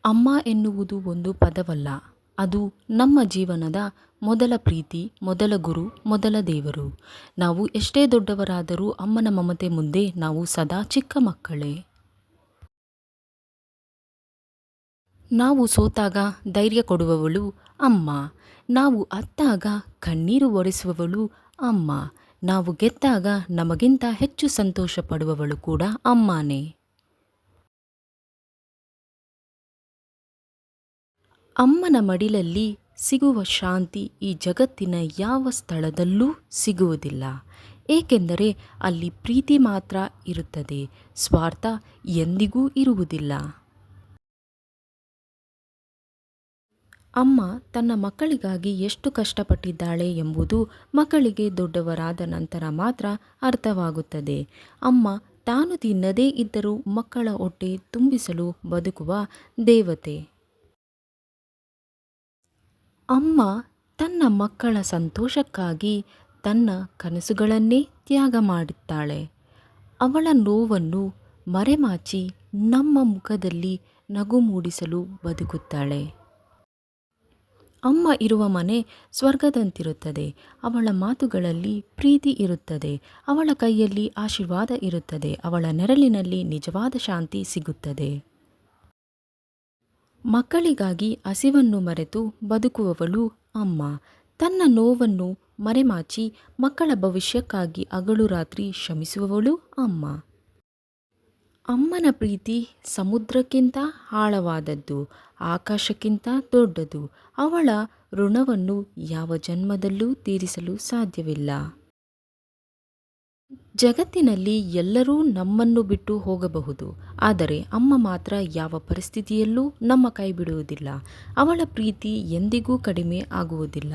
ಅಮ್ಮ ಎನ್ನುವುದು ಒಂದು ಪದವಲ್ಲ, ಅದು ನಮ್ಮ ಜೀವನದ ಮೊದಲ ಪ್ರೀತಿ, ಮೊದಲ ಗುರು, ಮೊದಲ ದೇವರು. ನಾವು ಎಷ್ಟೇ ದೊಡ್ಡವರಾದರೂ ಅಮ್ಮನ ಮಮತೆ ಮುಂದೆ ನಾವು ಸದಾ ಚಿಕ್ಕ ಮಕ್ಕಳೇ. ನಾವು ಸೋತಾಗ ಧೈರ್ಯ ಕೊಡುವವಳು ಅಮ್ಮ. ನಾವು ಅತ್ತಾಗ ಕಣ್ಣೀರು ಒರೆಸುವವಳು ಅಮ್ಮ. ನಾವು ಗೆದ್ದಾಗ ನಮಗಿಂತ ಹೆಚ್ಚು ಸಂತೋಷ ಪಡುವವಳು ಕೂಡ ಅಮ್ಮನೇ. ಅಮ್ಮನ ಮಡಿಲಲ್ಲಿ ಸಿಗುವ ಶಾಂತಿ ಈ ಜಗತ್ತಿನ ಯಾವ ಸ್ಥಳದಲ್ಲೂ ಸಿಗುವುದಿಲ್ಲ. ಏಕೆಂದರೆ ಅಲ್ಲಿ ಪ್ರೀತಿ ಮಾತ್ರ ಇರುತ್ತದೆ, ಸ್ವಾರ್ಥ ಎಂದಿಗೂ ಇರುವುದಿಲ್ಲ. ಅಮ್ಮ ತನ್ನ ಮಕ್ಕಳಿಗಾಗಿ ಎಷ್ಟು ಕಷ್ಟಪಟ್ಟಿದ್ದಾಳೆ ಎಂಬುದು ಮಕ್ಕಳಿಗೆ ದೊಡ್ಡವರಾದ ನಂತರ ಮಾತ್ರ ಅರ್ಥವಾಗುತ್ತದೆ. ಅಮ್ಮ ತಾನು ತಿನ್ನದೇ ಇದ್ದರೂ ಮಕ್ಕಳ ಹೊಟ್ಟೆ ತುಂಬಿಸಲು ಬದುಕುವ ದೇವತೆ. ಅಮ್ಮ ತನ್ನ ಮಕ್ಕಳ ಸಂತೋಷಕ್ಕಾಗಿ ತನ್ನ ಕನಸುಗಳನ್ನೇ ತ್ಯಾಗ ಮಾಡುತ್ತಾಳೆ. ಅವಳ ನೋವನ್ನು ಮರೆಮಾಚಿ ನಮ್ಮ ಮುಖದಲ್ಲಿ ನಗು ಮೂಡಿಸಲು ಬದುಕುತ್ತಾಳೆ. ಅಮ್ಮ ಇರುವ ಮನೆ ಸ್ವರ್ಗದಂತಿರುತ್ತದೆ. ಅವಳ ಮಾತುಗಳಲ್ಲಿ ಪ್ರೀತಿ ಇರುತ್ತದೆ, ಅವಳ ಕೈಯಲ್ಲಿ ಆಶೀರ್ವಾದ ಇರುತ್ತದೆ, ಅವಳ ನೆರಳಿನಲ್ಲಿ ನಿಜವಾದ ಶಾಂತಿ ಸಿಗುತ್ತದೆ. ಮಕ್ಕಳಿಗಾಗಿ ಹಸಿವನ್ನು ಮರೆತು ಬದುಕುವವಳು ಅಮ್ಮ. ತನ್ನ ನೋವನ್ನು ಮರೆಮಾಚಿ ಮಕ್ಕಳ ಭವಿಷ್ಯಕ್ಕಾಗಿ ಹಗಲು ರಾತ್ರಿ ಶ್ರಮಿಸುವವಳು ಅಮ್ಮ. ಅಮ್ಮನ ಪ್ರೀತಿ ಸಮುದ್ರಕ್ಕಿಂತ ಆಳವಾದದ್ದು, ಆಕಾಶಕ್ಕಿಂತ ದೊಡ್ಡದು. ಅವಳ ಋಣವನ್ನು ಯಾವ ಜನ್ಮದಲ್ಲೂ ತೀರಿಸಲು ಸಾಧ್ಯವಿಲ್ಲ. ಜಗತ್ತಿನಲ್ಲಿ ಎಲ್ಲರೂ ನಮ್ಮನ್ನು ಬಿಟ್ಟು ಹೋಗಬಹುದು, ಆದರೆ ಅಮ್ಮ ಮಾತ್ರ ಯಾವ ಪರಿಸ್ಥಿತಿಯಲ್ಲೂ ನಮ್ಮ ಕೈ ಬಿಡುವುದಿಲ್ಲ. ಅವಳ ಪ್ರೀತಿ ಎಂದಿಗೂ ಕಡಿಮೆ ಆಗುವುದಿಲ್ಲ.